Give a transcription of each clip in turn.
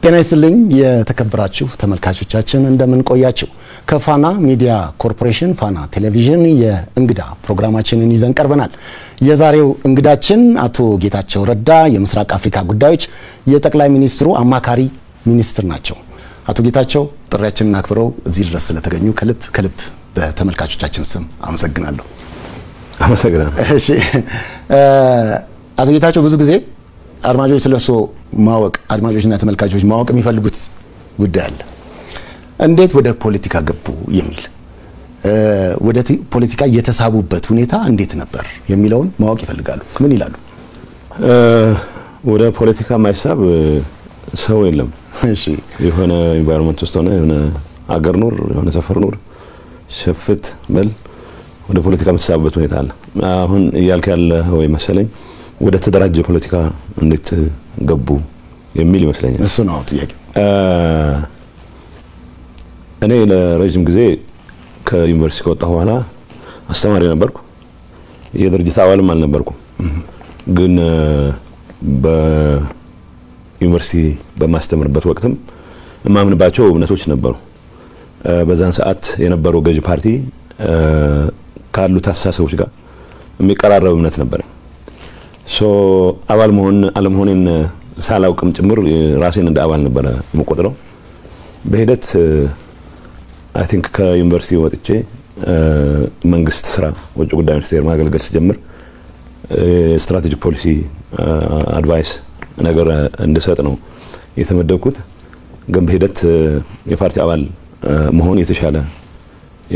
ጤና ይስጥልኝ የተከበራችሁ ተመልካቾቻችን እንደምን ቆያችሁ ከፋና ሚዲያ ኮርፖሬሽን ፋና ቴሌቪዥን የእንግዳ ፕሮግራማችንን ይዘን ቀርበናል የዛሬው እንግዳችን አቶ ጌታቸው ረዳ የምስራቅ አፍሪካ ጉዳዮች የጠቅላይ ሚኒስትሩ አማካሪ ሚኒስትር ናቸው አቶ ጌታቸው ጥሪያችንን አክብረው እዚህ ድረስ ስለተገኙ ከልብ በተመልካቾቻችን ስም አመሰግናለሁ እሺ አቶ ጌታቸው ብዙ ጊዜ አድማጮች ስለሱ ማወቅ አድማጮችና ተመልካቾች ማወቅ የሚፈልጉት ጉዳይ አለ እንዴት ወደ ፖለቲካ ገቡ የሚል ወደ ፖለቲካ የተሳቡበት ሁኔታ እንዴት ነበር የሚለውን ማወቅ ይፈልጋሉ ምን ይላሉ ወደ ፖለቲካ ማይሳብ ሰው የለም እሺ የሆነ ኢንቫይሮንመንት ውስጥ ሆነ የሆነ አገር ኑር የሆነ ሰፈር ኑር ሸፍት በል ወደ ፖለቲካ መሳብበት ሁኔታ አለ አሁን ያልከ ያለ ወይ መሰለኝ ወደ ተደራጀ ፖለቲካ እንዴት ገቡ የሚል ይመስለኛል እሱ ነው ጥያቄ እኔ ለረጅም ጊዜ ከዩኒቨርሲቲ ከወጣሁ በኋላ አስተማሪ ነበርኩ የድርጅት አባልም አልነበርኩም ግን በዩኒቨርሲቲ በማስተምርበት ወቅትም ማምንባቸው እምነቶች ነበሩ በዛን ሰዓት የነበረው ገዢ ፓርቲ ካሉት አስተሳሰቦች ጋር የሚቀራረብ እምነት ነበር ሶ አባል አለመሆኔን ሳላውቅም ጭምር ራሴን እንደ አባል ነበር የምቆጥረው በሂደት አይ ቲንክ ከዩኒቨርሲቲ ወጥቼ መንግስት ስራ ወጭ ጉዳይ ሚኒስቴር ማገልገል ሲጀምር ስትራቴጂክ ፖሊሲ አድቫይስ ነገር እንድሰጥ ነው የተመደብኩት ግን በሂደት የፓርቲ አባል መሆን የተሻለ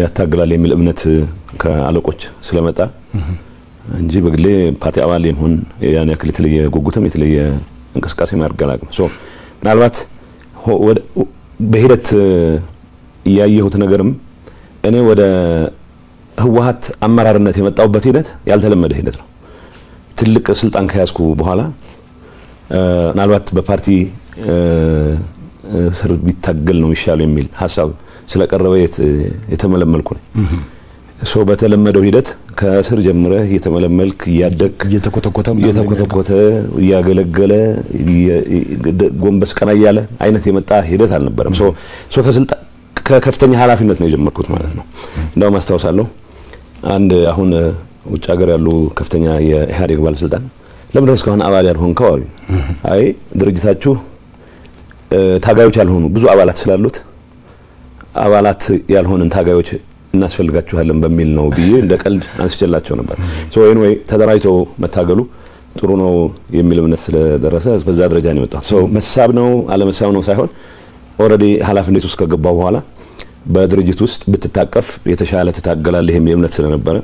ያታገላል የሚል እምነት ከአለቆች ስለመጣ እንጂ በግሌ ፓርቲ አባል የመሆን ያን ያክል የተለየ ጉጉትም የተለየ እንቅስቃሴ ማርገላግም ሶ ምናልባት በሂደት ያየሁት ነገርም እኔ ወደ ህወሓት አመራርነት የመጣውበት ሂደት ያልተለመደ ሂደት ነው ትልቅ ስልጣን ከያዝኩ በኋላ ምናልባት በፓርቲ ስር ቢታገል ነው ይሻለው የሚል ሐሳብ ስለቀረበ የተመለመልኩ ነው ሶ በተለመደው ሂደት ከስር ጀምረ የተመለመልክ ያደክ የተኮተኮተ ያገለገለ ጎንበስ ቀና ያለ አይነት የመጣ ሂደት አልነበረም ሶ ከስልጣን ከከፍተኛ ኃላፊነት ነው የጀመርኩት ማለት ነው እንደው ማስተዋወሳለሁ አንድ አሁን ውጭ ሀገር ያሉ ከፍተኛ የኢህአዴግ ባለስልጣን ለምን ድረስ ከሆነ አባል ያልሆንከው አሉ አይ ድርጅታችሁ ታጋዮች ያልሆኑ ብዙ አባላት ስላሉት አባላት ያልሆነን ታጋዮች እናስፈልጋችኋለን በሚል ነው ብዬ እንደቀልድ አንስጨላቸው ነበር ሶ ኤኒዌይ ተደራጅተው መታገሉ ጥሩ ነው የሚል እምነት ስለደረሰ በዛ ደረጃ ነው የመጣው ሶ መሳብ ነው አለመሳብ ነው ሳይሆን ኦሬዲ ኃላፊነት ውስጥ ከገባው በኋላ በድርጅት ውስጥ ብትታቀፍ የተሻለ ተታገላለህ የሚል እምነት ስለነበረ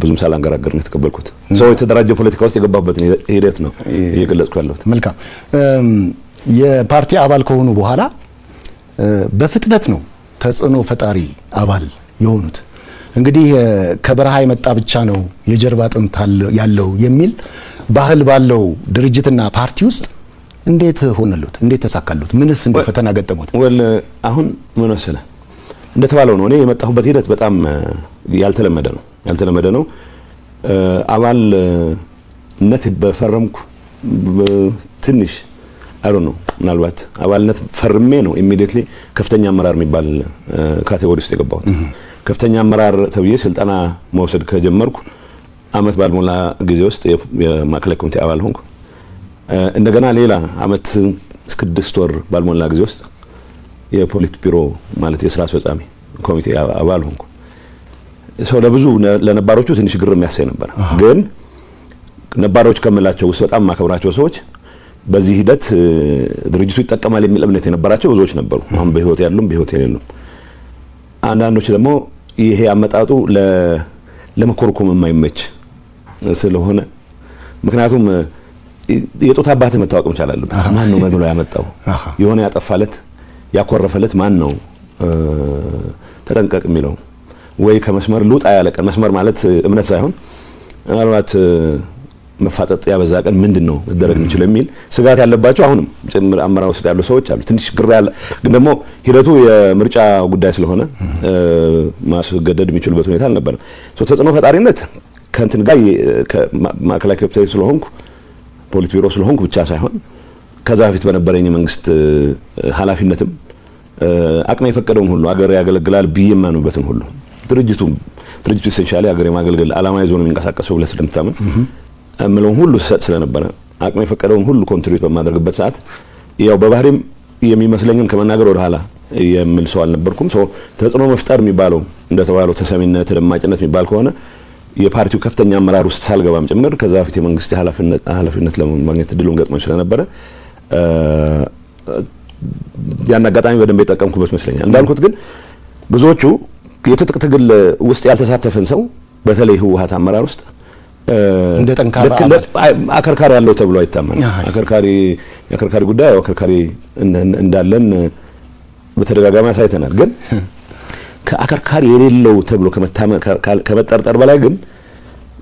ብዙም ሳላንገራገር ነው የተቀበልኩት ሶ የተደራጀ ፖለቲካ ውስጥ የገባበት ሂደት ነው እየገለጽኩ ያለሁት መልካም የፓርቲ አባል ከሆኑ በኋላ በፍጥነት ነው ተጽዕኖ ፈጣሪ አባል የሆኑት እንግዲህ ከበረሃ የመጣ ብቻ ነው የጀርባ አጥንት ያለው የሚል ባህል ባለው ድርጅትና ፓርቲ ውስጥ እንዴት ሆነሉት እንዴት ተሳካሉት ምንስ እንደ ፈተና ገጠሙት ወል አሁን ምን ወሰለ እንደተባለው ነው እኔ የመጣሁበት ሂደት በጣም ያልተለመደ ነው አባልነት በፈረምኩ ትንሽ አይ ዶንት ኖ ምናልባት አባልነት ፈርሜ ነው ኢሚዲየትሊ ከፍተኛ አመራር የሚባል ካቴጎሪ ውስጥ የገባሁት ከፍተኛ አመራር ተብዬ ስልጣና መውሰድ ከጀመርኩ አመት ባልሞላ ጊዜ ውስጥ የማዕከላዊ ኮሚቴ አባል ሆንኩ እንደገና ሌላ አመት እስከ 6 ወር ባልሞላ ጊዜ ውስጥ የፖሊት ቢሮ ማለት የሥራ አስፈጻሚ ኮሚቴ አባል ሆንኩ ሰው ለብዙ ለነባሮቹ ትንሽ ግር የሚያሳይ ነበር ግን ነባሮች ከመላቸው ውስጥ በጣም ማከብራቸው ሰዎች በዚህ ሂደት ድርጅቱ ይጠቀማል የሚል እምነት የነበራቸው ብዙዎች ነበሩ አሁን በህይወት ያሉም በህይወት የሌሉም አንዳንዶች ደግሞ ይሄ አመጣጡ ለመኮርኮም የማይመች ስለሆነ ምክንያቱም የጦታ አባት መታወቅ መቻል አለበት ማን ነው መብሎ ያመጣው የሆነ ያጠፋለት ያኮረፈለት ማን ነው ተጠንቀቅ የሚለው ወይ ከመስመር ሉጣ ያለቀን መስመር ማለት እምነት ሳይሆን ምናልባት መፋጠጥ ያበዛቀን ምንድነው መደረግ የሚችለው የሚል ስጋት ያለባቸው አሁንም ጭምር አመራር ውስጥ ያሉ ሰዎች አሉ ትንሽ ግራ ያለ ግን ደግሞ ሂደቱ የምርጫ ጉዳይ ስለሆነ ማስገደድ የሚችልበት ሁኔታ አልነበረም ሶ ተጽዕኖ ፈጣሪነት ከንትን ጋር ማዕከላዊ ኮሚቴ ስለሆንኩ ፖሊት ቢሮ ስለሆንኩ ብቻ ሳይሆን ከዛ በፊት በነበረኝ መንግስት ኃላፊነትም አቅሜ የፈቀደውን ሁሉ አገር ያገለግላል ቢየማኑበትን ሁሉ ድርጅቱ ኢሴንሻሊ አገር የማገልገል ዓላማ ይዞ ነው የሚንቀሳቀሰው ብለህ ስለምታምን ምለው ሁሉ ስለነበረ አቅሜ የፈቀደውን ሁሉ ኮንትሪቢዩት በማድረግበት ሰዓት ያው በባህሪም የሚመስለኝን ከመናገር ወደ ኋላ የምል ሰው አልነበርኩም ሰው ተጽዕኖ መፍጠር የሚባለው እንደተባለው ተሰሚነት ተደማጭነት የሚባል ከሆነ የፓርቲው ከፍተኛ አመራር ውስጥ ሳልገባም ጭምር ከዛ በፊት የመንግስት ኃላፊነት ለማግኘት እድሉን ገጥሞኝ ስለነበረ ያን አጋጣሚ በደንብ የጠቀምኩበት መስለኛል እንዳልኩት ግን ብዙዎቹ የትጥቅ ትግል ውስጥ ያልተሳተፈን ሰው በተለይ ህወሓት አመራር ውስጥ እንደ ጠንካራ አከርካሪ ያለው ተብሎ አይታመን አከርካሪ ጉዳይ አከርካሪ እንዳለን በተደጋጋሚ አሳይተናል ግን ከአከርካሪ የሌለው ተብሎ ከመጠርጠር በላይ ግን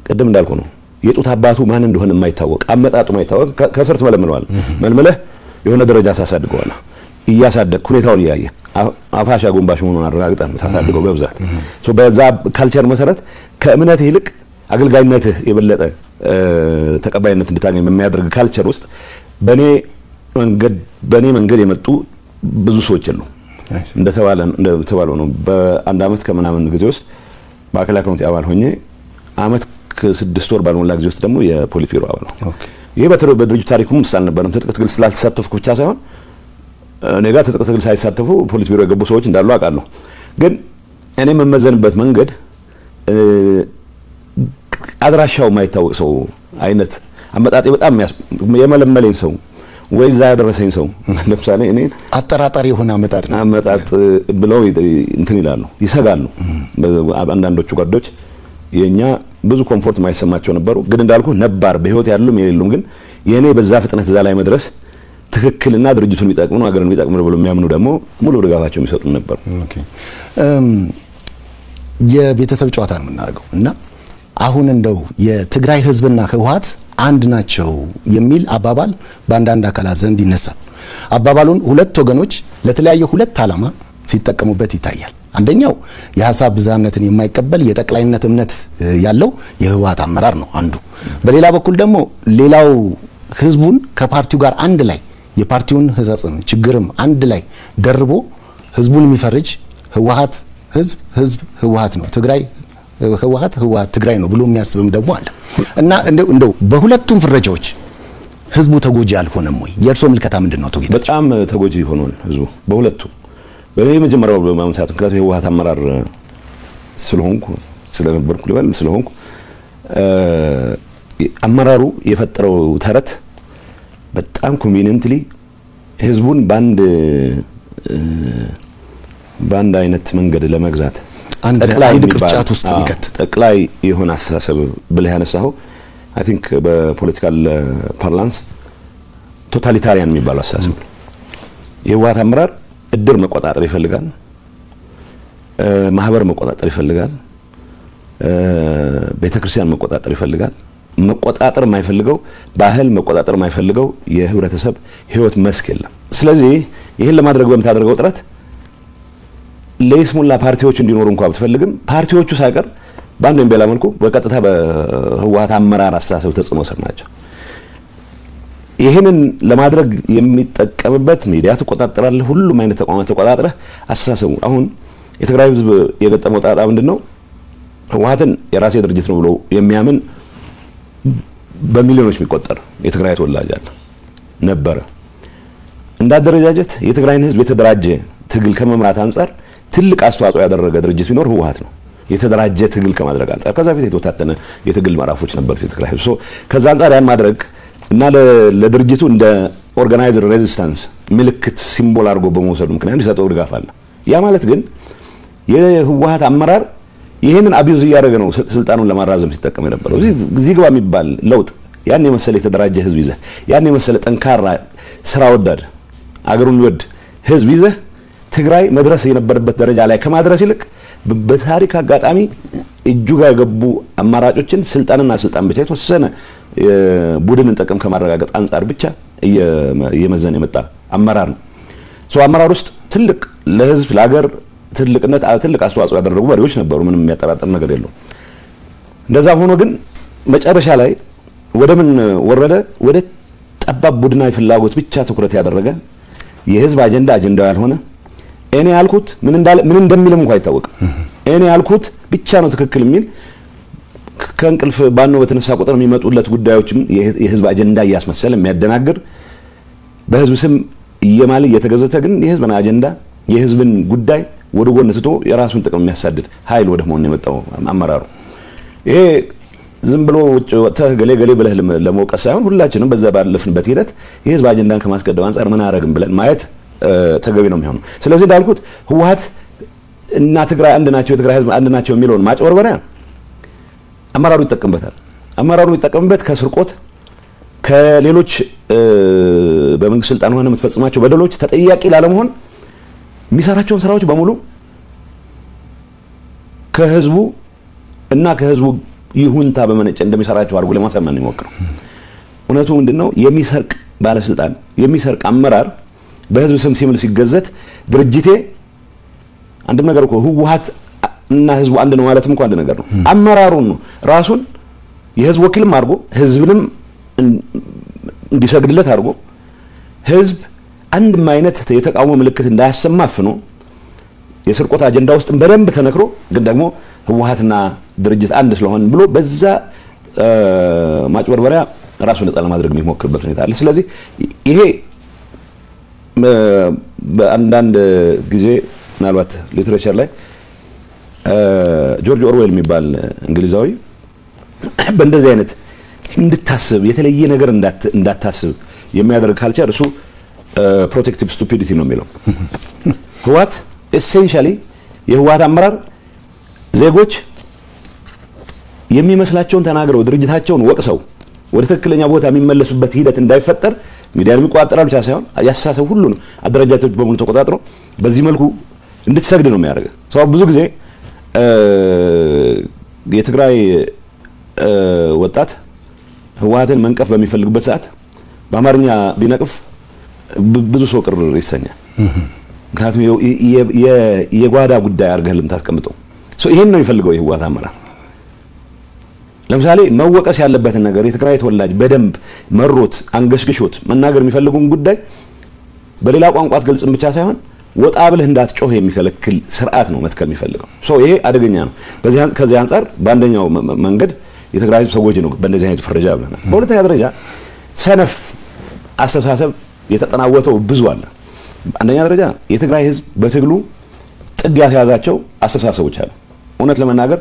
ቀደም እንዳልኩ ነው የጡት አባቱ ማን እንደሆነ የማይታወቅ አመጣጡ የማይታወቅ ከሰርት መልመለዋል መልመለህ የሆነ ደረጃ ታሳድገዋል እያሳደግ ሁኔታውን ያያየ አፋሻ ጎንባሽ መሆኑን አረጋግጠን ታሳድገው በብዛት በዛ ካልቸር መሰረት ከእምነት ይልቅ አገልጋይነት የበለጠ ተቀባይነት እንድታገኝ በሚያደርግ ካልቸር ውስጥ በኔ መንገድ የመጡ ብዙ ሰዎች አሉ እንደተባለው ነው በአንድ አመት ከምናምን ጊዜ ውስጥ ማዕከላዊ ኮሚቴ አባል ሆኜ አመት ከ6 ወር ባልሞላ ጊዜ ውስጥ ደግሞ የፖሊት ቢሮ አባል ነው ይሄ በድርጅቱ ታሪኩም ስላልነበረም ትጥቅ ትግል ስላልተሳተፍኩ ብቻ ሳይሆን እኔ ጋር ትጥቅ ትግል ሳይሳተፉ ፖሊት ቢሮ የገቡ ሰዎች እንዳሉ አውቃለሁ ግን እኔ መመዘንበት መንገድ አድራሻው የማይታወቅ ሰው አይነት አመጣጤ በጣም የመለመለኝ ሰው ወይዛ ያደረሰኝ ሰው ለምሳሌ እኔ አጠራጣሪ የሆነ አመጣጥ ብለው እንትን ይላሉ ይሰጋሉ አንዳንዶቹ ጓዶች የኛ ብዙ ኮምፎርት ማይሰማቸው ነበሩ ግን እንዳልኩ ነባር በህይወት ያሉም የሌሉም ግን የኔ በዛ ፍጥነት እዛ ላይ መድረስ ትክክልና ድርጅቱን ቢጠቅሙ ነው አገርን ቢጠቅሙ ነው ብሎ የሚያምኑ ደግሞ ሙሉ ድጋፋቸው የሚሰጡ ነበር ኦኬ የቤተሰብ ጨዋታ ነው የምናደርገው እና አሁን እንደው የትግራይ ህዝብና ህወሓት አንድ ናቸው የሚል አባባል በአንዳንድ አካላት ዘንድ ይነሳል አባባሉን ሁለት ወገኖች ለተለያየ ሁለት ዓላማ ሲጠቀሙበት ይታያል አንደኛው የሐሳብ ብዛነትን የማይቀበል የጠቅላይነት እምነት ያለው የህወሓት አመራር ነው አንዱ በሌላ በኩል ደግሞ ሌላው ህዝቡን ከፓርቲው ጋር አንድ ላይ የፓርቲውን ህዛጽም ችግርም አንድ ላይ ደርቦ ህዝቡን የሚፈርጅ ህወሓት ህዝብ ህወሓት ነው ትግራይ ህወሓት ትግራይ ነው ብሎ የሚያስብም ደግሞ አለ እና እንደው በሁለቱም ፍረጃዎች ህዝቡ ተጎጂ አልሆነም ወይ የርሶ ምልከታ ምንድነው ተጎጂ በጣም ተጎጂ ሆኗል ህዝቡ በሁለቱ በመጀመሪያው በማምሳት ምክንያቱም የህወሓት አመራር ስለነበርኩ ልበል ስለሆንኩ አመራሩ የፈጠረው ተረት በጣም ኮንቪኒየንትሊ ህዝቡን ባንድ አይነት መንገድ ለመግዛት ጠቅላይ ድቅጫት ውስጥ ይከት ጠቅላይ የሆነ አስተሳሰብ ብለህ ያነሳው አይ ቲንክ በፖለቲካል ፓርላንስ ቶታሊታሪያን የሚባለው አስተሳሰብ የህወሓት አመራር እድር መቆጣጠር ይፈልጋል ማህበር መቆጣጠር ይፈልጋል ቤተክርስቲያን መቆጣጠር ይፈልጋል መቆጣጠር የማይፈልገው ባህል መቆጣጠር የማይፈልገው የህብረተሰብ ህይወት መስክ የለም ስለዚህ ይሄን ለማድረግ በመታደርገው ጥረት ለይስሙላ ፓርቲዎች እንዲኖሩ እንኳን ብትፈልግም ፓርቲዎቹ ሳይቀር ባንድ በሌላ መልኩ በቀጥታ በህወሓት አመራር አስተሳሰብ ተጽዕኖ ስር ናቸው ይሄንን ለማድረግ የሚጠቀምበት ሚዲያ ተቆጣጣራለህ ሁሉም አይነት ተቋማት ተቆጣጣረህ አስተሳሰቡ አሁን የትግራይ ህዝብ የገጠመው ጣጣ ምንድነው ህወሓትን የራሴ ድርጅት ነው ብሎ የሚያምን በሚሊዮኖች የሚቆጠር የትግራይ ተወላጅ አለ ነበር እንዳደረጃጀት የትግራይን ህዝብ የተደራጀ ትግል ከመምራት አንፃር ትልቅ አስተዋጽኦ ያደረገ ድርጅት ቢኖር ህወሓት ነው የተደራጀ ትግል ከማድረግ አንፃር ከዛ በፊት የተወታተነ የትግል ማራፎች ነበር የትግራይ ህዝብ ከዛ አንፃር ያን ማድረግ እና ለድርጅቱ እንደ ኦርጋናይዝድ ሬዚስታንስ ምልክት ሲምቦል አድርጎ በመውሰዱ ምክንያት ይሰጠው ድጋፍ አለ ያ ማለት ግን የህወሓት አመራር ይሄንን አቢዩዝ ያደረገ ነው ስልጣኑን ለማራዘም ሲጠቀም የነበረው እዚህ ግባ የሚባል ለውጥ ያን የመሰለ የተደራጀ ህዝብ ይዘህ ያን የመሰለ ጠንካራ ስራ ወዳድ አገሩን ይወድ ህዝብ ይዘህ ትግራይ መድረስ የነበረበት ደረጃ ላይ ከማድረስ ይልቅ በታሪክ አጋጣሚ እጁ ጋር የገቡ አማራጮችን ስልጣን ብቻ የተወሰነ ቡድንን ጠቀም ከማረጋገጥ አንፃር ብቻ እየመዘነ የመጣ አመራር ነው አመራር ውስጥ ትልቅ ለህዝብ ለሀገር ትልቅ አስተዋጽኦ ያደረጉ መሪዎች ነበሩ ምንም የሚያጠራጥር ነገር የለው እንደዛ ሆኖ ግን መጨረሻ ላይ ወደ ምን ወረደ ወደ ጠባብ ቡድናዊ ፍላጎት ብቻ ትኩረት ያደረገ የህዝብ አጀንዳው ያልሆነ እኔ ያልኩት ምን እንደሚልም እንኳን አይታወቅም እኔ ያልኩት ብቻ ነው ትክክል የሚል ከእንቅልፍ ባኖ በተነሳ ቁጥር የሚመጡለት ጉዳዮችም የህዝብ አጀንዳ ያስመሰለ የሚያደናግር በህዝብ ስም እየማለ እየተገዘተ ግን የህዝብን አጀንዳ የህዝብን ጉዳይ ወደ ጎን ትቶ የራሱን ጥቅም የሚያሳድድ ኃይል ወደ መሆን የመጣው አመራሩ ይሄ ዝም ብሎ ገሌ ብለህ ለመውቀስ ሳይሆን ሁላችንም በዛ ባለፍንበት ሂደት የህዝብ አጀንዳን ከማስቀደም አንፃር ምን አረግም ብለን ማየት ተገቢ ነው የሚሆነው ስለዚህ እንዳልኩት ህወሓት እና ትግራይ አንድ ናቸው የትግራይ ህዝብ አንድ ናቸው የሚለውን ማጭበርበሪያ አመራሩ ይጠቀምበት ከስርቆት ከሌሎች በመንግስት ስልጣን ሆነ የምትፈጽማቸው በደሎች ተጠያቂ ላለመሆን የሚሰራቸውን ስራዎች በሙሉ ከህዝቡ ይሁንታ በመነጨ እንደሚሰራቸው አድርጎ ለማሳመን ይሞክራል እውነቱ ምንድነው የሚሰርቅ ባለስልጣን የሚሰርቅ አመራር በህዝብ ስም ሲምል ሲገዘት ድርጅቴ አንድም ነገር እኮ ህወሓት እና ህዝቡ አንድ ነው ማለትም እንኳን አንድ ነገር ነው አመራሩን ነው ራሱን የህዝብ ወኪልም አድርጎ ህዝብንም እንዲሰግድለት አድርጎ ህዝብ አንድ ማይነት የተቃውሞ ምልክት እንዳያሰማፍነው የስርቆት አጀንዳ ውስጥ በደንብ ተነክሮ ግን ደግሞ ህወሓትና ድርጅት አንድ ስለሆነ ብሎ በዛ ማጭበርበሪያ ራሱን ነፃ ለማድረግ የሚሞክርበት ሁኔታ አለ ስለዚህ ይሄ በአንዳንድ ጊዜ ምናልባት ሊትሬቸር ላይ ጆርጅ ኦርዌል የሚባል እንግሊዛዊ በእንደዚህ አይነት እንድታስብ የተለየ ነገር እንዳታስብ የሚያደርግ ካልቸር እሱ ፕሮቴክቲቭ ስቱፒዲቲ ነው የሚለው ህወሓት ኤሴንሻሊ የህወሓት አመራር ዜጎች የሚመስላቸውን ተናግረው ድርጅታቸውን ወቅሰው ወደ ትክክለኛ ቦታ የሚመለሱበት ሂደት እንዳይፈጠር ሚዲያን የሚቆጣጠራሉ ብቻ ሳይሆን ያሳሰው ሁሉ ነው አደረጃጀቶች በሙሉ ተቆጣጥሮ በዚህ መልኩ እንድትሰግድ ነው የሚያደርገው ሰው ብዙ ጊዜ የትግራይ ወጣት ህወሓትን መንቀፍ በሚፈልግበት ሰዓት በአማርኛ ቢነቅፍ ብዙ ሰው ቅር ይሰኛል ምክንያቱም የጓዳ ጉዳይ አርገህልም ታስቀምጠው ሰው ይሄን ነው የሚፈልገው የህወሓት አመራር ለምሳሌ መወቀስ ያለበትን ነገር የትግራይ ተወላጅ በደንብ መሮት አንገሽግሾት መናገር የሚፈልጉን ጉዳይ በሌላ ቋንቋት ገልጽም ብቻ ሳይሆን ወጣ ብለህ እንዳትጮህ የሚከለክል ስርዓት ነው መትከል የሚፈልገው ሰው ይሄ አደገኛ ነው ከዚህ አንፃር በአንደኛው መንገድ የትግራይ ሰዎች ነው በእንደዚህ አይነት ፍረጃ ብለናል በሁለተኛ ደረጃ ሰነፍ አስተሳሰብ የተጠናወተው ብዙ አለ አንደኛ ደረጃ የትግራይ ህዝብ በትግሉ ጥግ ያስያዛቸው አስተሳሰቦች አሉ እውነት ለመናገር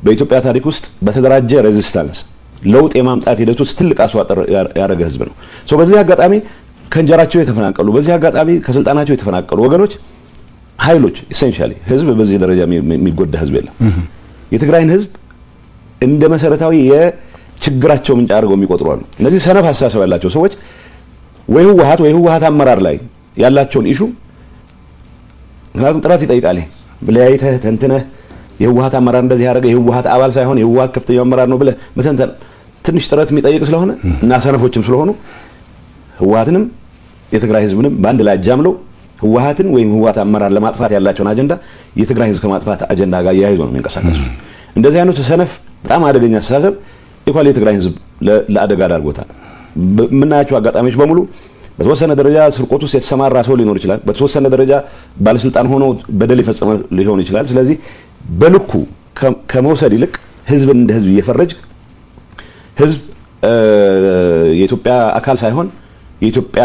በኢትዮጵያ ታሪክ ውስጥ በተደራጀ ሬዚስታንስ ለውጥ የማምጣት ሂደት ውስጥ ትልቅ አስተዋጽኦ ያደረገ ህዝብ ነው ሶ በዚህ አጋጣሚ ከእንጀራቸው የተፈናቀሉ በዚህ አጋጣሚ ከስልጣናቸው የተፈናቀሉ ወገኖች ኃይሎች ኢሴንሻሊ ህዝብ በዚህ ደረጃ የሚጎዳ ህዝብ የለም የትግራይን ህዝብ እንደ መሰረታዊ የችግራቸው ምንጭ አድርገው የሚቆጥሩ አሉ እነዚህ ሰነፍ አስተሳሰብ ያላቸው ሰዎች ወይ ህወሓት አመራር ላይ ያላቸውን ኢሹ ምክንያቱም ጥራት ይጠይቃል ብለያይተህ ተንትነህ የህወሓት አመራር እንደዚህ ያደረገ የህወሓት አባል ሳይሆን የህወሓት ከፍተኛው አመራር ነው ብለህ መተንተን ትንሽ ጥረት የሚጠይቅ ስለሆነ እና ሰነፎችም ስለሆኑ ህወሓትንም የትግራይ ህዝብንም በአንድ ላይ አጃምለው ህወሓትን ወይም ህወሓት አመራር ለማጥፋት ያላቸውን አጀንዳ የትግራይ ህዝብ ከማጥፋት አጀንዳ ጋር ያይዞ ነው የሚንቀሳቀሱት እንደዚህ አይነቱ ሰነፍ በጣም አደገኛ አስተሳሰብ ኢኳሊ የትግራይ ህዝብ ለአደጋ ዳርጎታል ምናያቸው አጋጣሚዎች በሙሉ በተወሰነ ደረጃ ስርቆት ውስጥ የተሰማራ ሰው ሊኖር ይችላል በተወሰነ ደረጃ ባለስልጣን ሆኖ በደል ይፈጽም ሊሆን ይችላል ስለዚህ በልኩ ከመውሰድ ይልቅ ህዝብን እንደ ህዝብ እየፈረጅ ህዝብ የኢትዮጵያ አካል ሳይሆን የኢትዮጵያ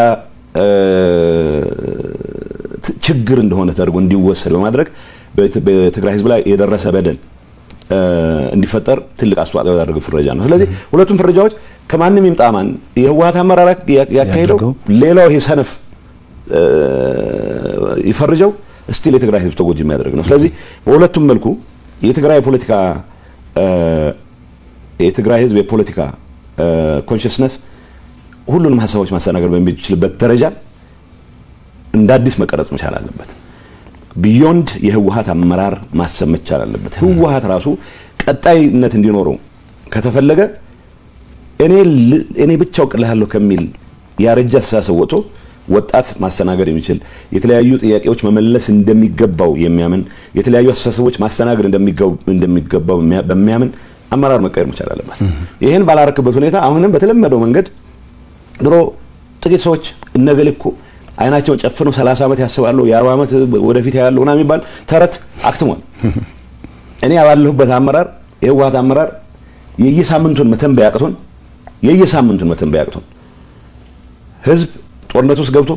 ችግር እንደሆነ ተደርጎ እንዲወሰድ በማድረግ በትግራይ ህዝብ ላይ የደረሰ በደል እንዲፈጠር ትልቅ አስተዋጽኦ ያደረገ ፍረጃ ነው ስለዚህ ሁለቱም ፍረጃዎች ከማንም ይምጣማን የህወሓት አመራር ያካሄደው ሌላው ይሄ ሰነፍ ይፈርጀው ስቲል የትግራይ ህዝብ ተጎጂ የሚያደርግ ነው ስለዚህ በሁለቱም መልኩ የትግራይ ህዝብ የፖለቲካ ኮንሽስነስ ሁሉንም ሐሳቦች ማስተናገድ በሚችልበት ደረጃ እንደ አዲስ መቀረጽ መቻል አለበት ቢዮንድ የህወሓት አመራር ማሰብ መቻል አለበት ህወሓት ራሱ ቀጣይነት እንዲኖረው ከተፈለገ እኔ ብቻው ቅልሃለሁ ከሚል ያረጃ አስተሳሰብ ወጥቶ ወጣት ማስተናገድ የሚችል የተለያዩ ጥያቄዎች መመለስ እንደሚገባው የሚያምን የተለያዩ አስተሳሰቦች ማስተናገድ እንደሚገባው በሚያምን አመራር መቀየር መቻል አለበት ይሄን ባላረክበት ሁኔታ አሁንም በተለመደው መንገድ ድሮ ጥቂት ሰዎች እነገሌ እኮ አይናቸውን ጨፍነው 30 ዓመት ያስባሉ የ40 ዓመት ወደፊት ያያሉ እና የሚባል ተረት አክትሟል። እኔ ያባለሁበት አመራር የህወሓት አመራር የየሳምንቱን መተንበያ ያቅቶን ህዝብ ጦርነት ውስጥ ገብቶ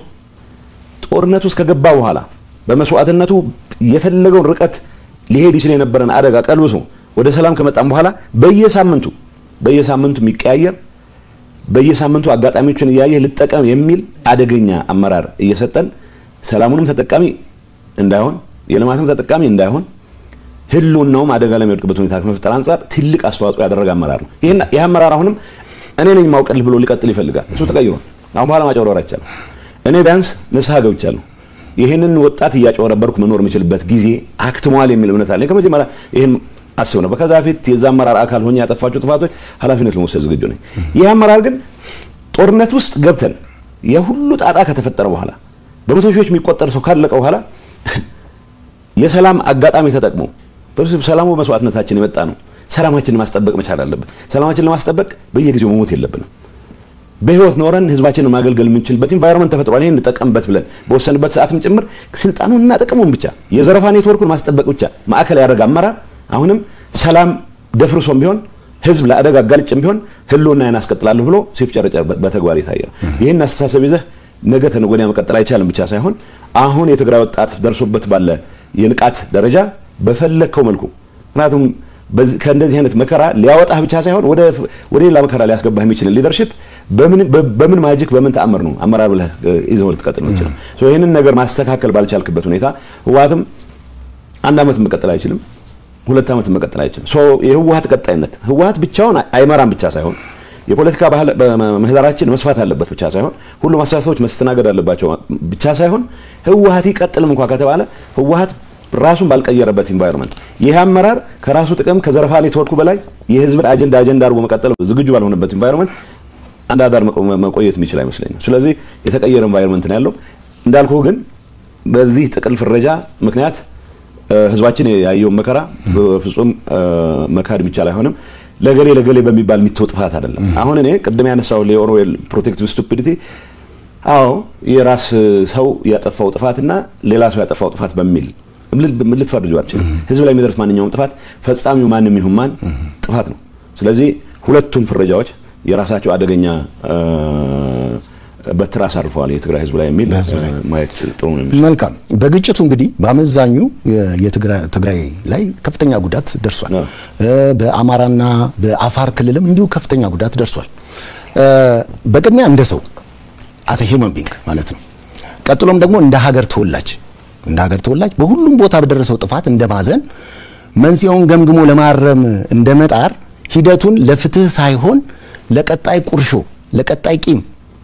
ጦርነት ውስጥ ከገባ በኋላ በመስዋዕትነቱ የፈለገውን ርቀት ሊሄድ ይችል የነበረን አደጋ ቀልብሶ ወደ ሰላም ከመጣም በኋላ በየሳምንቱ የሚቀያየር በየሳምንቱ አጋጣሚዎችን ያየ ልጠቀም የሚል አደገኛ አመራር እየሰጠን ሰላሙንም ተጠቃሚ እንዳይሆን የልማትም ተጠቃሚ እንዳይሆን ህልውናውም አደጋ ላይ የሚወድቅበት ሁኔታ ከመፍጠር አንፃር ትልቅ አስተዋጽኦ ያደረገ አመራር ነው። ይሄ አመራር አሁንም እኔ ነኝ ማውቀልህ ብሎ ሊቀጥል ይፈልጋል። እሱ ተቀይሯል። አሁን በኋላ ማጨወረር አይቻልም። እኔ ቢያንስ ንስሐ ገብቻለሁ። ይሄንን ወጣት እያጨወረበርኩ መኖር የምችልበት ጊዜ አክትሟል የሚል እምነት አለኝ። ከመጀመሪያ ይሄን አስብ ነው። በከዛ ፊት የዛ አመራር አካል ሆኜ ያጠፋቸው ጥፋቶች ኃላፊነት ለመውሰድ ዝግጁ ነኝ። ይሄ አመራር ግን ጦርነት ውስጥ ገብተን የሁሉ ጣጣ ከተፈጠረ በኋላ በመቶ ሺዎች የሚቆጠር ሰው ካለቀ በኋላ የሰላም አጋጣሚ ተጠቅሞ በሰላሙ መስዋዕትነታችን የመጣ ነው። ሰላማችንን ማስጠበቅ መቻል አለብን። ሰላማችንን ለማስጠበቅ በየጊዜው መሞት የለብንም። በህይወት ኖረን ህዝባችንን ማገልገል የምንችልበት ኢንቫይሮንመንት ተፈጥሯል። ይሄን እንጠቀምበት ብለን በወሰንበት ሰዓትም ጭምር ስልጣኑንና ጥቅሙን ብቻ የዘረፋ ኔትወርኩን ማስጠበቅ ብቻ ማዕከል ያደረገ አመራር አሁንም ሰላም ደፍርሶም ቢሆን ህዝብ ለአደጋ አጋልጭም ቢሆን ህልውናዬን አስቀጥላለሁ ብሎ ሲፍጨረጨር በተግባር የታየ ነው። ይሄን አስተሳሰብ ይዘህ ነገ ተነገ ወዲያ መቀጠል አይቻልም ብቻ ሳይሆን አሁን የትግራይ ወጣት ደርሶበት ባለ የንቃት ደረጃ በፈለከው መልኩ ምክንያቱም ከእንደዚህ አይነት መከራ ሊያወጣህ ብቻ ሳይሆን ወደ ሌላ መከራ ሊያስገባህ የሚችል ሊደርሺፕ በምን ማጂክ በምን ተአምር ነው አመራር ብለህ ይዘው ልትቀጥል ነው ይችላል። ሶ ይሄንን ነገር ማስተካከል ባልቻልክበት ሁኔታ ህወሓትም 1 ዓመት መቀጠል አይችልም፣ 2 ዓመት መቀጠል አይችልም። ሶ የህወሓት ቀጣይነት ህወሓት ብቻውን አይመራም ብቻ ሳይሆን የፖለቲካ ባህል በመህደራችን መስፋት አለበት ብቻ ሳይሆን ሁሉ ማስተሳሰቦች መስተናገድ አለባቸው ብቻ ሳይሆን ህወሓት ይቀጥልም እንኳን ከተባለ ህወሓት ራሱን ባልቀየረበት ኢንቫይሮንመንት ይሄ አመራር ከራሱ ጥቅም ከዘረፋ ኔትወርኩ በላይ የህዝብን አጀንዳ አድርጎ መቀጠል ዝግጁ ባልሆነበት ኢንቫይሮንመንት አንዳዳር መቆየት የሚችል አይመስለኝም። ስለዚህ የተቀየረ ኢንቫይሮንመንት ነው ያለው። እንዳልኩ ግን በዚህ ጥቅል ፍረጃ ምክንያት ህዝባችን ያየው መከራ በፍጹም መካድ የሚቻል አይሆንም። ለገሌ በሚባል የሚተው ጥፋት አይደለም። አሁን እኔ ቅድም ያነሳው ለኦሮዌል ፕሮቴክቲቭ ስቱፒዲቲ የራስ ሰው ያጠፋው ጥፋትና ሌላ ሰው ያጠፋው ጥፋት በሚል ምን ልትፈርጁ አትችልም። ህዝብ ላይ የሚደርስ ማንኛውም ጥፋት ፈጻሚው ማንም ይሁን ማን ጥፋት ነው። ስለዚህ ሁለቱም ፍረጃዎች የራሳቸው አደገኛ በትር አሳርፈዋል የትግራይ ህዝብ ላይ የሚል ማየት ጥሩ ነው። መልካም። በግጭቱ እንግዲህ በአመዛኙ የትግራይ ላይ ከፍተኛ ጉዳት ደርሷል። በአማራና በአፋር ክልልም እንዲሁ ከፍተኛ ጉዳት ደርሷል። በቅድሚያ እንደ ሰው as a human being ማለት ነው። ቀጥሎም ደግሞ እንደ ሀገር ተወላጅ በሁሉም ቦታ በደረሰው ጥፋት እንደማዘን መንስኤውን ገምግሞ ለማረም እንደመጣር ሂደቱን ለፍትህ ሳይሆን ለቀጣይ ቁርሾ፣ ለቀጣይ ቂም፣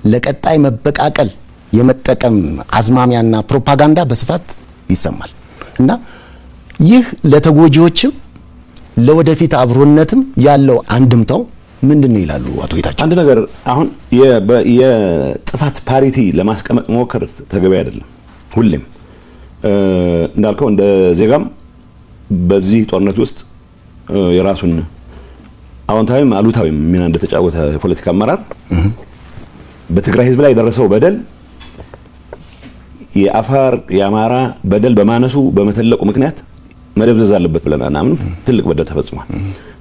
ለቀጣይ መበቃቀል የመጠቀም አዝማሚያና ፕሮፓጋንዳ በስፋት ይሰማል እና ይህ ለተጎጂዎችም ለወደፊት አብሮነትም ያለው አንድምታው ምንድነው ይላሉ አቶ ጌታቸው? አንድ ነገር አሁን የጥፋት ፓሪቲ ለማስቀመጥ መሞከር ተገቢ አይደለም። ሁሌም እንዳልከው እንደ ዜጋም በዚህ ጦርነት ውስጥ የራሱን አዎንታዊም አሉታዊም ሚና እንደተጫወተ የፖለቲካ አመራር በትግራይ ህዝብ ላይ የደረሰው በደል የአፋር የአማራ በደል በማነሱ በመተለቁ ምክንያት መደብዘዝ አለበት ብለን አናምንም። ትልቅ በደል ተፈጽሟል።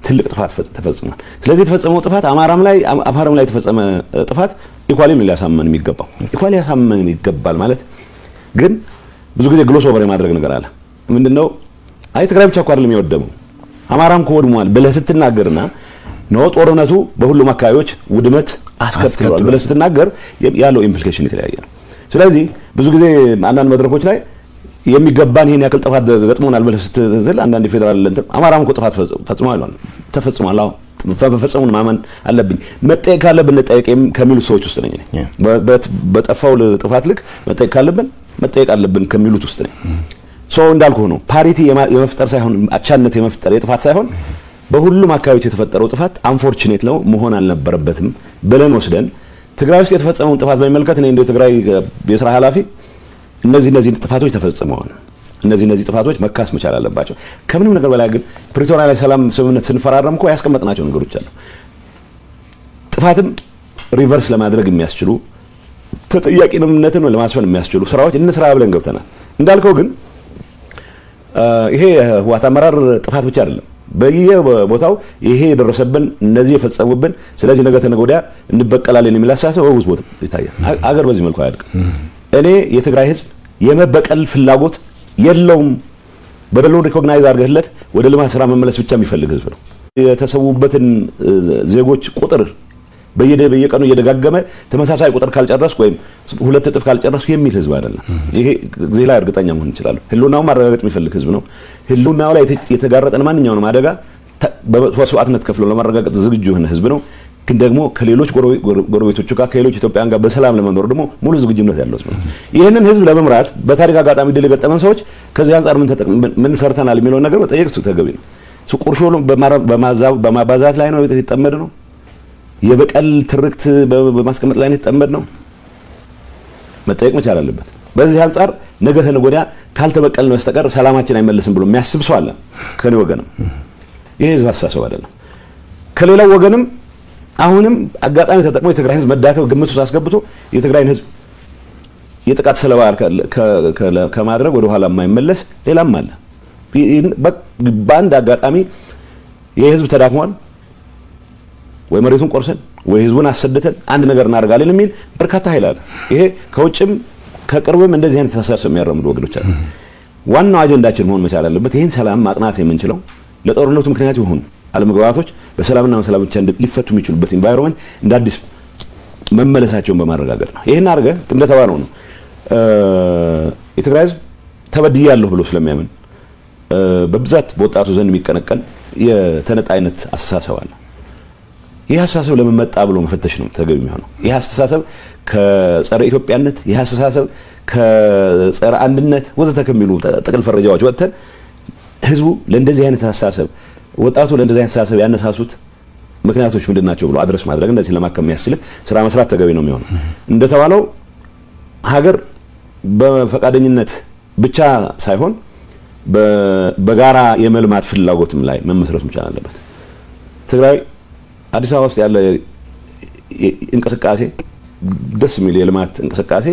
ትልቅ ጥፋት ተፈጽሟል። ስለዚህ የተፈጸመው ጥፋት አማራም ላይ አፋርም ላይ የተፈጸመ ጥፋት ኢኳሊም ሊያሳመን የሚገባው ኢኳሊ ያሳመን ይገባል ማለት ግን ብዙ ጊዜ ግሎስ ኦቨር የማድረግ ነገር አለ። ምንድነው ትግራይ ብቻ እኮ አይደለም የወደመው አማራም ከወድሟል ብለህ ስትናገርና ነው ጦርነቱ በሁሉም አካባቢዎች ውድመት አስከትሏል ብለህ ስትናገር ያለው ኢምፕሊኬሽን የተለያየ ነው። ስለዚህ ብዙ ጊዜ አንዳንድ መድረኮች ላይ የሚገባን ይሄን ያክል ጥፋት ገጥሞናል ብለህ ስትል አንዳንድ ፌደራል እንትን አማራም እኮ ጥፋት ተፈጽሟል በፈጸሙን ማመን አለብኝ መጠየቅ ካለብን እንጠየቅም ከሚሉት ሰዎች ውስጥ ነኝ። በጠፋው ጥፋት ልክ መጠየቅ ካለብን መጠየቅ አለብን ከሚሉት ውስጥ ነኝ። እንዳልኩ ነው ፓሪቲ የመፍጠር ሳይሆን አቻነት የመፍጠር የጥፋት ሳይሆን በሁሉም አካባቢዎች የተፈጠረው ጥፋት አንፎርቹኔት ነው መሆን አልነበረበትም ብለን ወስደን ትግራይ ውስጥ የተፈጸመውን ጥፋት በሚመለከት እኔ እንደ ትግራይ የሥራ ኃላፊ እነዚህ ጥፋቶች ተፈጽመዋል፣ እነዚህ ጥፋቶች መካስ መቻል አለባቸው። ከምንም ነገር በላይ ግን ፕሪቶሪያ ላይ ሰላም ስምምነት ስንፈራረም እኮ ያስቀመጥናቸው ነገሮች አሉ። ጥፋትም ሪቨርስ ለማድረግ የሚያስችሉ ተጠያቂነትን ለማስፈን የሚያስችሉ ስራዎች እንስራ ብለን ገብተናል። እንዳልከው ግን ይሄ ህወሓት አመራር ጥፋት ብቻ አይደለም። በየቦታው ይሄ የደረሰብን እነዚህ የፈጸሙብን ስለዚህ ነገ ተነገ ወዲያ እንበቀላለን የሚል አሳሰብ በብዙ ቦታ ይታያል። አገር በዚህ መልኩ አያድግም። እኔ የትግራይ ህዝብ የመበቀል ፍላጎት የለውም። በደሉን ሪኮግናይዝ አድርገህለት ወደ ልማት ስራ መመለስ ብቻ የሚፈልግ ህዝብ ነው። የተሰዉበትን ዜጎች ቁጥር በየቀኑ እየደጋገመ ተመሳሳይ ቁጥር ካልጨረስኩ ወይም ሁለት እጥፍ ካልጨረስኩ የሚል ህዝብ አይደለም። ይሄ ጊዜ ላይ እርግጠኛ መሆን እንችላለን። ህልውናው ማረጋገጥ የሚፈልግ ህዝብ ነው። ህልውናው ላይ የተጋረጠን ማንኛውንም አደጋ በመስዋዕትነት ከፍሎ ለማረጋገጥ ዝግጁ የሆነ ህዝብ ነው። ግን ደግሞ ከሌሎች ጎረቤቶቹ ጋር ከሌሎች ኢትዮጵያውያን ጋር በሰላም ለመኖር ደግሞ ሙሉ ዝግጁነት ያለው ህዝብ ነው። ይሄንን ህዝብ ለመምራት በታሪክ አጋጣሚ ድል የገጠመን ሰዎች ከዚህ አንፃር ምን ሰርተናል የሚለው ነገር መጠየቅ ተገቢ ነው። ቁርሾ በማባዛት ላይ ነው የተጠመደ ነው። የበቀል ትርክት በማስቀመጥ ላይ ነው የተጠመደ ነው። መጠየቅ መቻል አለበት። በዚህ አንፃር ነገ ተነገ ወዲያ ካልተበቀልን በስተቀር ሰላማችን አይመለስም ብሎ የሚያስብ ሰው አለ ከኔ ወገንም። ይሄ ህዝብ አስተሳሰብ አይደለም። ከሌላው ወገንም አሁንም አጋጣሚ ተጠቅሞ የትግራይ ህዝብ መዳከም ግምት ውስጥ አስገብቶ የትግራይን ህዝብ የጥቃት ሰለባ ከማድረግ ወደ ኋላ የማይመለስ ሌላም አለ። በአንድ አጋጣሚ የህዝብ ተዳክሟል ወይ መሬቱን ቆርሰን ወይ ህዝቡን አሰደተን አንድ ነገር እናደርጋለን የሚል በርካታ ኃይል አለ። ይሄ ከውጭም ከቅርብም እንደዚህ አይነት ተሳሰብ የሚያራምዱ ወገኖች አሉ። ዋናው አጀንዳችን መሆን መቻል አለበት ይሄን ሰላም ማጽናት የምንችለው ለጦርነቱ ምክንያት የሆኑ አለመግባባቶች በሰላምና በሰላም ብቻ ሊፈቱ የሚችሉበት ኢንቫይሮንመንት እንደ አዲስ መመለሳቸውን በማረጋገጥ ነው። ይሄን አድርገህ እንደተባለው ነው የትግራይ ህዝብ ተበድያለሁ ብሎ ስለሚያምን በብዛት በወጣቱ ዘንድ የሚቀነቀን የተነጣይነት አስተሳሰብ አለ። ይህ አስተሳሰብ ለምን መጣ ብሎ መፈተሽ ነው ተገቢ የሚሆነው። ይህ አስተሳሰብ ከጸረ ኢትዮጵያነት፣ ይህ አስተሳሰብ ከጸረ አንድነት ወዘተ ከሚሉ ጥቅል ፈረጃዎች ወጥተን ህዝቡ ለእንደዚህ አይነት አስተሳሰብ ወጣቱ ለእንደዚህ አይነት አስተሳሰብ ያነሳሱት ምክንያቶች ምንድናቸው ብሎ አድረስ ማድረግ እንደዚህ ለማከም የሚያስችል ስራ መስራት ተገቢ ነው የሚሆነው። እንደተባለው ሀገር በፈቃደኝነት ብቻ ሳይሆን በጋራ የመልማት ፍላጎትም ላይ መመስረት መቻል አለበት። ትግራይ አዲስ አበባ ውስጥ ያለ እንቅስቃሴ ደስ የሚል የልማት እንቅስቃሴ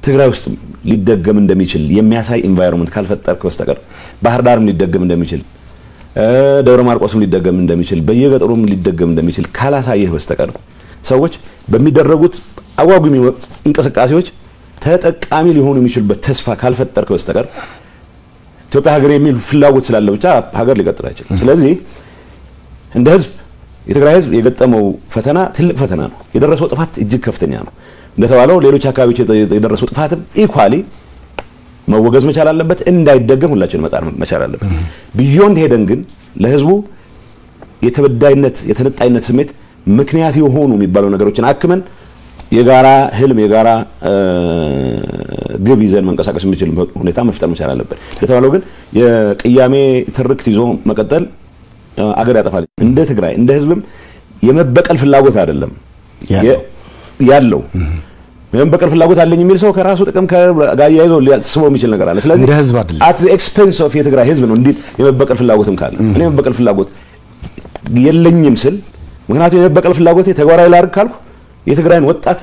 ትግራይ ውስጥ ሊደገም እንደሚችል የሚያሳይ ኢንቫይሮንመንት ካልፈጠርክ በስተቀር ባህር ዳርም ሊደገም እንደሚችል ደብረ ማርቆስም ሊደገም እንደሚችል በየገጠሩም ሊደገም እንደሚችል ካላሳየህ በስተቀር ሰዎች በሚደረጉት አጓጉ እንቅስቃሴዎች ተጠቃሚ ሊሆኑ የሚችሉበት ተስፋ ካልፈጠርክ በስተቀር ኢትዮጵያ ሀገር የሚል ፍላጎት ስላለ ብቻ ሀገር ሊቀጥል አይችልም። ስለዚህ እንደ ህዝብ የትግራይ ህዝብ የገጠመው ፈተና ትልቅ ፈተና ነው። የደረሰው ጥፋት እጅግ ከፍተኛ ነው። እንደተባለው ሌሎች አካባቢዎች የደረሰው ጥፋትም ኢኳሊ መወገዝ መቻል አለበት፣ እንዳይደገም ሁላችንም መጣር መቻል አለበት። ቢዮንድ ሄደን ግን ለህዝቡ የተበዳይነት የተነጣይነት ስሜት ምክንያት የሆኑ የሚባሉ ነገሮችን አክመን የጋራ ህልም የጋራ ግብ ይዘን መንቀሳቀስ የሚችል ሁኔታ መፍጠር መቻል አለበት። እንደተባለው ግን የቅያሜ ትርክት ይዞ መቀጠል አገር ያጠፋል። እንደ ትግራይ እንደ ህዝብም የመበቀል ፍላጎት አይደለም ያለው የመበቀል ፍላጎት አለኝ የሚል ሰው ከራሱ ጥቅም ጋር ያይዞ ሊያስበው የሚችል ነገር አለ። ስለዚህ እንደ ህዝብ አይደለም at the expense of የትግራይ ህዝብ ነው እንዴ የመበቀል ፍላጎትም ካለ እኔ የመበቀል ፍላጎት የለኝም ስል ምክንያቱም የመበቀል ፍላጎቴ ተግባራዊ ላድርግ ካልኩ የትግራይን ወጣት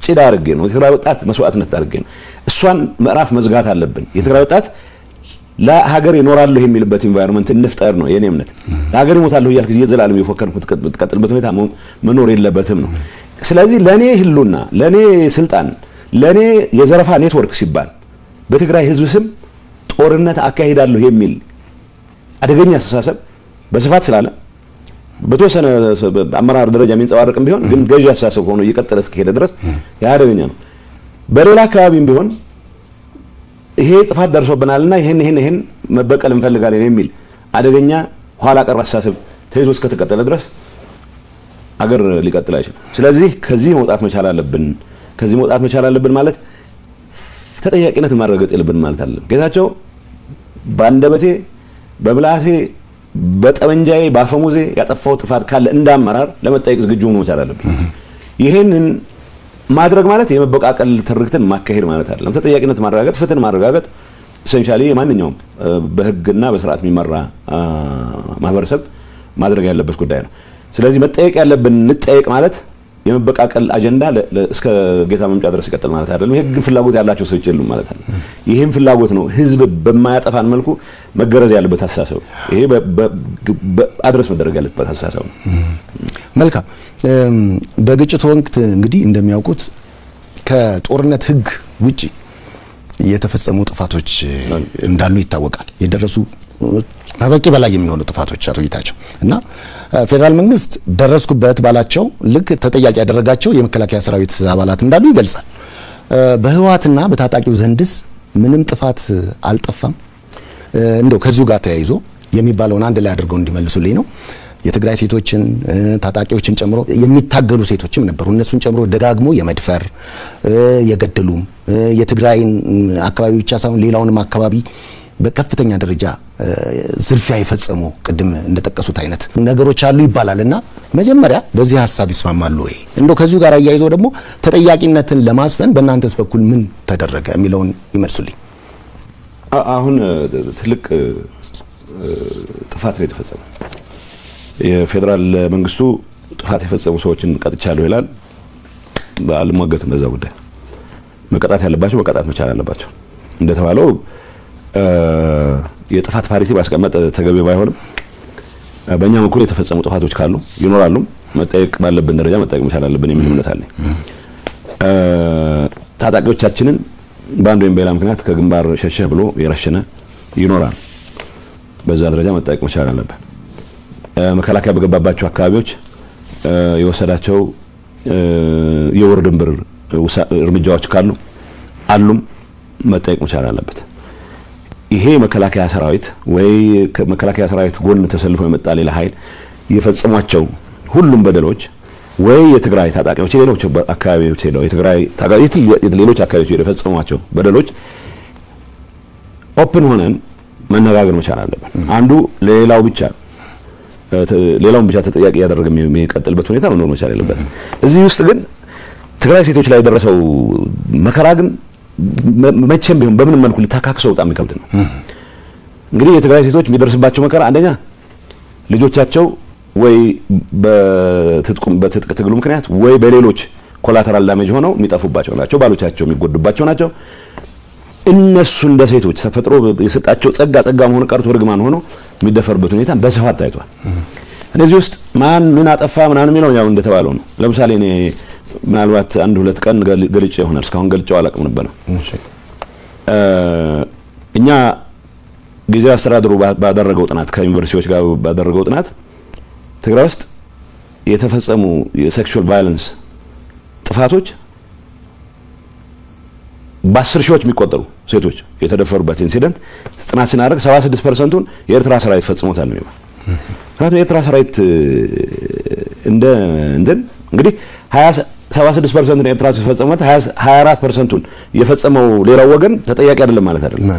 ጭዳ አድርጌ ነው የትግራይ ወጣት መስዋዕትነት አድርጌ ነው እሷን ምዕራፍ መዝጋት አለብን። የትግራይ ወጣት ለሀገር ይኖራል የሚልበት ኢንቫይሮንመንት እንፍጠር ነው የኔ እምነት። ለሀገር ይሞታል ይያልክ የዘላለም የፎከርኩት ተቀጥልበት ሁኔታ መኖር የለበትም ነው። ስለዚህ ለኔ ህሉና ለኔ ስልጣን ለኔ የዘረፋ ኔትወርክ ሲባል በትግራይ ህዝብ ስም ጦርነት አካሂዳለሁ የሚል አደገኛ አስተሳሰብ በስፋት ስላለ በተወሰነ አመራር ደረጃ የሚንጸባረቅም ቢሆን ግን ገዢ አስተሳሰብ ሆኖ እየቀጠለ እስከሄደ ድረስ ያደገኛ ነው። በሌላ አካባቢም ቢሆን ይሄ ጥፋት ደርሶብናልና ይሄን መበቀል እንፈልጋለን የሚል አደገኛ ኋላ ቀር አስተሳሰብ ተይዞ እስከተቀጠለ ድረስ አገር ሊቀጥል አይችልም። ስለዚህ ከዚህ መውጣት መቻል አለብን። ከዚህ መውጣት መቻል አለብን ማለት ተጠያቂነት ማረጋገጥ የለብን ማለት አይደለም። ጌታቸው ባንደበቴ በምላሴ በጠመንጃዬ ባፈሙዜ ያጠፋው ጥፋት ካለ እንዳመራር ለመጠየቅ ዝግጁ ሆኖ መቻል አለብን። ይሄንን ማድረግ ማለት የመበቃቀል ትርክትን ማካሄድ ማለት አይደለም። ተጠያቂነት ማረጋገጥ ፍትህን ማረጋገጥ ኢሴንሻሊ የማንኛውም በህግና በስርዓት የሚመራ ማህበረሰብ ማድረግ ያለበት ጉዳይ ነው። ስለዚህ መጠየቅ ያለብን እንጠየቅ ማለት የመበቃቀል አጀንዳ እስከ ጌታ መምጫ ድረስ ይቀጥል ማለት አይደለም። ይሄ ግን ፍላጎት ያላቸው ሰዎች የሉም ማለት ነው። ይሄም ፍላጎት ነው ህዝብ በማያጠፋን መልኩ መገረዝ ያለበት አስተሳሰብ። ይሄ አድረስ መደረግ ያለበት አስተሳሰብ ነው። መልካም። በግጭቱ ወቅት እንግዲህ እንደሚያውቁት ከጦርነት ህግ ውጪ የተፈጸሙ ጥፋቶች እንዳሉ ይታወቃል። የደረሱ ከበቂ በላይ የሚሆኑ ጥፋቶች አቶ ጌታቸው እና ፌደራል መንግስት ደረስኩበት ባላቸው ልክ ተጠያቂ ያደረጋቸው የመከላከያ ሰራዊት አባላት እንዳሉ ይገልጻል። በህወሓትና በታጣቂው ዘንድስ ምንም ጥፋት አልጠፋም? እንደው ከዚሁ ጋር ተያይዞ የሚባለውን አንድ ላይ አድርገው እንዲመልሱልኝ ነው። የትግራይ ሴቶችን ታጣቂዎችን ጨምሮ የሚታገሉ ሴቶችም ነበሩ። እነሱን ጨምሮ ደጋግሞ የመድፈር የገደሉም የትግራይን አካባቢ ብቻ ሳይሆን ሌላውንም አካባቢ በከፍተኛ ደረጃ ዝርፊያ የፈጸሙ ቅድም እንደተጠቀሱት አይነት ነገሮች አሉ ይባላልና መጀመሪያ በዚህ ሐሳብ ይስማማሉ ወይ? እንደው ከዚሁ ጋር አያይዞ ደግሞ ተጠያቂነትን ለማስፈን በእናንተስ በኩል ምን ተደረገ የሚለውን ይመልሱልኝ። አሁን ትልቅ ጥፋት ነው የተፈጸመው። የፌደራል መንግስቱ ጥፋት የፈጸሙ ሰዎችን ቀጥቻለሁ ይላል። ባልሞገትም በዛ ጉዳይ መቀጣት ያለባቸው መቀጣት መቻል አለባቸው። እንደተባለው የጥፋት ፓሪቲ ማስቀመጥ ተገቢ ባይሆንም በእኛ በኩል የተፈጸሙ ጥፋቶች ካሉ ይኖራሉ። መጠየቅ ባለብን ደረጃ መጠየቅ መቻል አለብን የሚል እምነት አለኝ። ታጣቂዎቻችንን በአንድ ወይም በሌላ ምክንያት ከግንባር ሸሸህ ብሎ የረሸነ ይኖራል። በዛ ደረጃ መጠየቅ መቻል አለብን። መከላከያ በገባባቸው አካባቢዎች የወሰዳቸው የወር ድንበር እርምጃዎች ካሉ አሉም መጠየቅ መቻል አለበት። ይሄ መከላከያ ሰራዊት ወይ መከላከያ ሰራዊት ጎን ተሰልፎ የመጣ ሌላ ኃይል የፈጸሟቸው ሁሉም በደሎች ወይ የትግራይ ታጣቂዎች ሌሎች አካባቢዎች ሄደው የትግራይ ታጣቂዎች ሌሎች አካባቢዎች የፈጸሟቸው በደሎች ኦፕን ሆነን መነጋገር መቻል አለበት። አንዱ ሌላውን ብቻ ተጠያቂ ያደረገ የሚቀጥልበት ሁኔታ መኖር መቻል አለበት። እዚህ ውስጥ ግን ትግራይ ሴቶች ላይ የደረሰው መከራ ግን መቼም ቢሆን በምን መልኩ ልታካክሰው በጣም ይከብድ ነው። እንግዲህ የትግራይ ሴቶች የሚደርስባቸው መከራ አንደኛ ልጆቻቸው ወይ በትጥቅ ትግሉ ምክንያት ወይ በሌሎች ኮላተራል ዳሜጅ ሆነው የሚጠፉባቸው ናቸው። ባሎቻቸው የሚጎዱባቸው ናቸው። እነሱ እንደ ሴቶች ተፈጥሮ የሰጣቸው ጸጋ መሆኑ ቀርቶ ርግማን ሆኖ የሚደፈርበት ሁኔታ በሰፋት ታይቷል። እነዚህ ውስጥ ማን ምን አጠፋ ምናምን የሚለው ያው እንደተባለው ነው። ለምሳሌ እኔ ምናልባት አንድ ሁለት ቀን ገልጬ ይሆናል እስካሁን ገልጬው አላውቅም ነበር። እኛ ጊዜያዊ አስተዳደሩ ባደረገው ጥናት ከዩኒቨርሲቲዎች ጋር ባደረገው ጥናት ትግራይ ውስጥ የተፈጸሙ የሴክሹዋል ቫዮለንስ ጥፋቶች በ10 ሺዎች የሚቆጠሩ ሴቶች የተደፈሩበት ኢንሲደንት ጥናት ሲናደርግ 76%ን የኤርትራ ሰራዊት ፈጽሞታል ነው። ምክንያቱም የኤርትራ ሰራዊት እንግዲህ 76% የኤርትራ ሲፈጸመት 24%ን የፈጸመው ሌላው ወገን ተጠያቂ አይደለም ማለት አይደለም።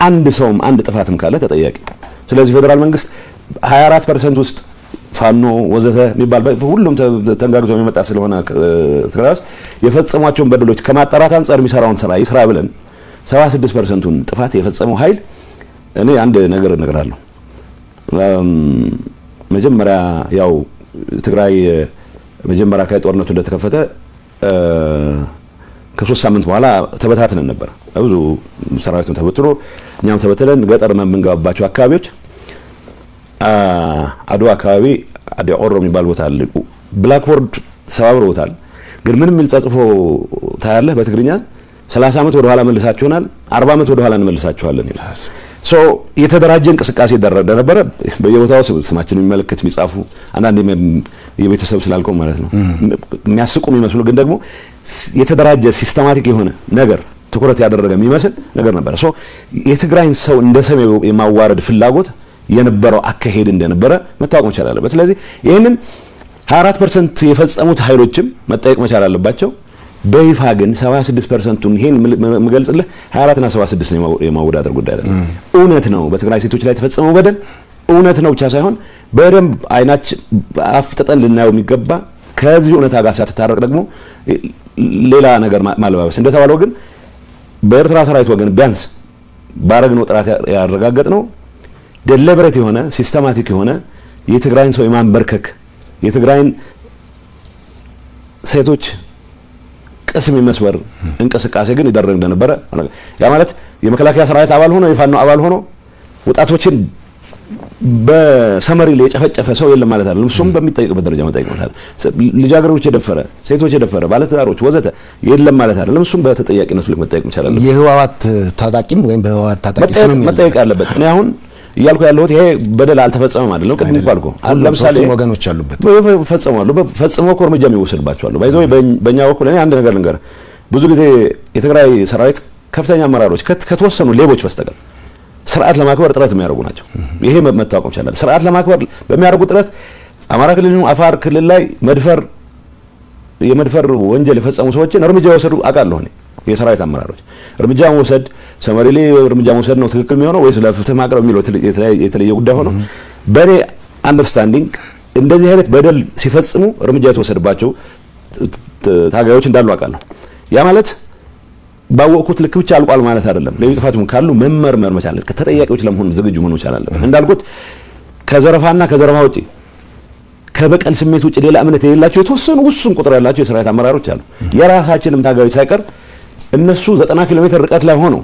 አንድ ሰውም አንድ ጥፋትም ካለ ተጠያቂ። ስለዚህ ፌደራል መንግስት 24% ውስጥ ፋኖ ወዘተ የሚባል ሁሉም ተንጋግዞ የሚመጣ ስለሆነ ትግራይ ውስጥ የፈጸሟቸውን በደሎች ከማጣራት አንፃር የሚሰራውን ስራ ይስራ ብለን 76%ን ጥፋት የፈጸመው ኃይል እኔ አንድ ነገር እነግራለሁ። መጀመሪያ ያው ትግራይ መጀመሪያ ከጦርነቱ እንደተከፈተ ከ3 ሳምንት በኋላ ተበታትነን ነበር። ብዙ ሰራዊቱን ተበትኖ እኛም ተበትለን ገጠር መንገባባቸው አካባቢዎች አድዋ አካባቢ አድዋ ኦሮ የሚባል ቦታ አለ። ብላክቦርድ ሰባብረውታል። ግን ምንም ይልጻጽፎ ታያለህ በትግርኛ 30 ዓመት ወደ ኋላ መልሳችሁናል፣ 40 ዓመት ወደ ኋላ እንመልሳችኋለን ይላል። የተደራጀ እንቅስቃሴ ይደረግ ነበር። በየቦታው ስማችን የሚመለከት የሚጻፉ አንዳንድ የቤተሰብ ስላልቆም ማለት ነው የሚያስቁ የሚመስሉ ግን ደግሞ የተደራጀ ሲስተማቲክ የሆነ ነገር ትኩረት ያደረገ የሚመስል ነገር ነበር። የትግራይን ሰው እንደ ሰሜው የማዋረድ ፍላጎት የነበረው አካሄድ እንደነበረ መታወቅ መቻል አለበት። ስለዚህ ይሄንን 24% የፈጸሙት ኃይሎችም መጠየቅ መቻል አለባቸው። በይፋ ግን 76%ን ይሄን መገልጽልህ 24 እና 76 ነው የማወዳደር ጉዳይ አይደለም። እውነት ነው በትግራይ ሴቶች ላይ ተፈጸመው በደል እውነት ነው ብቻ ሳይሆን በደንብ አይናችን አፍጥጠን ልናየው የሚገባ ከዚህ እውነታ ጋር ሳትታረቅ ደግሞ ሌላ ነገር ማለባበስ እንደተባለው ግን በኤርትራ ሰራዊት ወገን ቢያንስ ባረግነው ጥራት ያረጋገጥነው ደሊበሬት የሆነ ሲስተማቲክ የሆነ የትግራይን ሰው የማንበርከክ የትግራይን ሴቶች ቅስም መስበር እንቅስቃሴ ግን ይደረግ እንደነበረ ያ ማለት የመከላከያ ሰራዊት አባል ሆኖ የፋኖ አባል ሆኖ ወጣቶችን በሰመሪ ላይ የጨፈጨፈ ሰው የለም ማለት አይደለም። እሱም በሚጠይቅበት ደረጃ መጠየቅ ማለት አይደለም። ልጃገረዶች የደፈረ ሴቶች የደፈረ ባለትዳሮች ወዘተ የለም ማለት አይደለም። እሱም በተጠያቂነቱ ልክ መጠየቅ ይችላል። የህዋት ታጣቂም ወይም በህዋት ታጣቂ ስም መጠየቅ አለበት። እኔ አሁን እያልኩ ያለሁት ይሄ በደል አልተፈጸመም አይደለም። ቅድም እኮ ለምሳሌ ወገኖች አሉበት ፈጽመው እኮ እርምጃ የሚወሰድባቸው አሉ። ባይዘው በእኛ በኩል እኔ አንድ ነገር ልንገር፣ ብዙ ጊዜ የትግራይ ሰራዊት ከፍተኛ አመራሮች ከተወሰኑ ሌቦች በስተቀር ስርዓት ለማክበር ጥረት የሚያደርጉ ናቸው። ይሄ መታወቅ ይችላል። ስርዓት ለማክበር በሚያደርጉ ጥረት አማራ ክልል ነው አፋር ክልል ላይ የመድፈር ወንጀል የፈጸሙ ሰዎችን እርምጃ ወሰዱ አውቃለሁ። እኔ የሰራዊት አመራሮች እርምጃ መውሰድ ሰመሪ ላይ እርምጃ መውሰድ ነው ትክክል የሚሆነው ወይስ ለፍትህ ማቅረብ የሚለው የተለየ ጉዳይ ሆኖ በእኔ አንደርስታንዲንግ እንደዚህ አይነት በደል ሲፈጽሙ እርምጃ የተወሰደባቸው ታጋዮች እንዳሉ አውቃለሁ። ያ ማለት ባወቁት ልክ ብቻ አልቋል ማለት አይደለም። ለዚህ ጥፋቱም ካሉ መመርመር መቻል ከተጠያቂዎች ለመሆን ዝግጁ መሆን መቻል አለበት። እንዳልኩት ከዘረፋና ከዘረፋ ውጪ ከበቀል ስሜት ውጪ ሌላ እምነት የሌላቸው የተወሰኑ ውሱን ቁጥር ያላቸው የሰራዊት አመራሮች አሉ። የራሳችንም ታጋዮች ሳይቀር እነሱ 90 ኪሎ ሜትር ርቀት ላይ ሆነው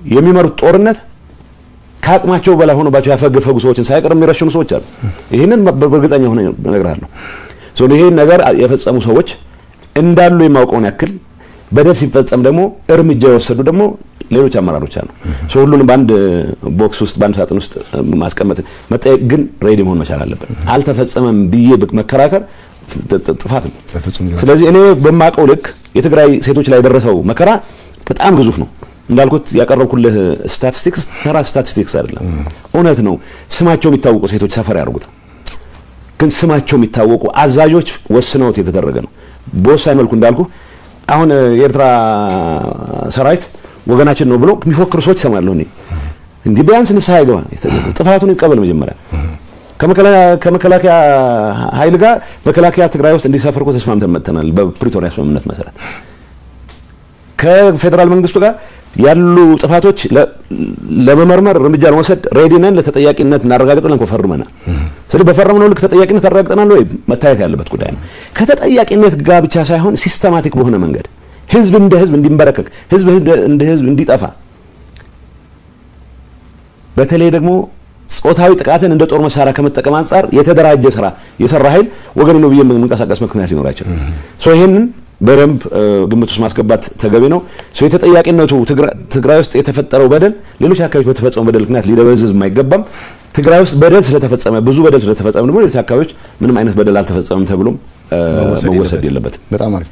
የሚመሩት ጦርነት ከአቅማቸው በላይ ሆኖባቸው ያፈገፈጉ ሰዎችን ሳይቀር የሚረሽኑ ሰዎች አሉ። ይሄንን በእርግጠኛ ሆነ እነግራለሁ። ይሄን ነገር የፈጸሙ ሰዎች እንዳሉ የማውቀውን ያክል በደል ሲፈጸም ደግሞ እርምጃ የወሰዱ ደግሞ ሌሎች አመራሮች አሉ። ሁሉንም በአንድ ቦክስ ውስጥ በአንድ ሳጥን ውስጥ ማስቀመጥ መጠየቅ ግን ሬዲ መሆን መቻል አለበት። አልተፈጸመም ብዬ መከራከር ጥፋት ነው። ስለዚህ እኔ በማውቀው ልክ የትግራይ ሴቶች ላይ የደረሰው መከራ በጣም ግዙፍ ነው። እንዳልኩት ያቀረብኩልህ ስታቲስቲክስ ተራ ስታቲስቲክስ አይደለም፣ እውነት ነው። ስማቸው የሚታወቁ ሴቶች ሰፈር ያደርጉት ግን ስማቸው የሚታወቁ አዛዦች ወስነውት የተደረገ ነው። በወሳኝ መልኩ እንዳልኩ አሁን የኤርትራ ሰራዊት ወገናችን ነው ብሎ የሚፎክሩ ሰዎች ሰማለሁ። እኔ እንዲህ ቢያንስ ንስሐ ይገባ፣ ጥፋቱን ይቀበል። መጀመሪያ ከመከላከያ ኃይል ጋር መከላከያ ትግራይ ውስጥ እንዲሰፍር እኮ ተስማምተን መጥተናል በፕሪቶሪያ ስምምነት መሰረት። ከፌደራል መንግስቱ ጋር ያሉ ጥፋቶች ለመመርመር እርምጃ ለመውሰድ ሬዲ ነን፣ ለተጠያቂነት እናረጋግጥ ብለን ፈርመናል። ስለዚህ በፈረምነው ልክ ተጠያቂነት አረጋግጠናል ወይ መታየት ያለበት ጉዳይ ነው። ከተጠያቂነት ጋር ብቻ ሳይሆን ሲስተማቲክ በሆነ መንገድ ህዝብ እንደ ህዝብ እንዲንበረከክ፣ ህዝብ እንደ ህዝብ እንዲጠፋ፣ በተለይ ደግሞ ጾታዊ ጥቃትን እንደ ጦር መሳሪያ ከመጠቀም አንፃር የተደራጀ ስራ የሰራ ኃይል ወገኔ ነው ብዬ መንቀሳቀስ ምክንያት ይኖራቸው ይሄንን በደንብ ግምት ውስጥ ማስገባት ተገቢ ነው። የተጠያቂነቱ ትግራይ ውስጥ የተፈጠረው በደል ሌሎች አካባቢዎች በተፈጸመው በደል ምክንያት ሊደበዝዝ የማይገባም። ትግራይ ውስጥ በደል ስለተፈጸመ ብዙ በደል ስለተፈጸመ ደግሞ ሌሎች አካባቢዎች ምንም አይነት በደል አልተፈጸመም ተብሎም መወሰድ የለበትም። በጣም አሪፍ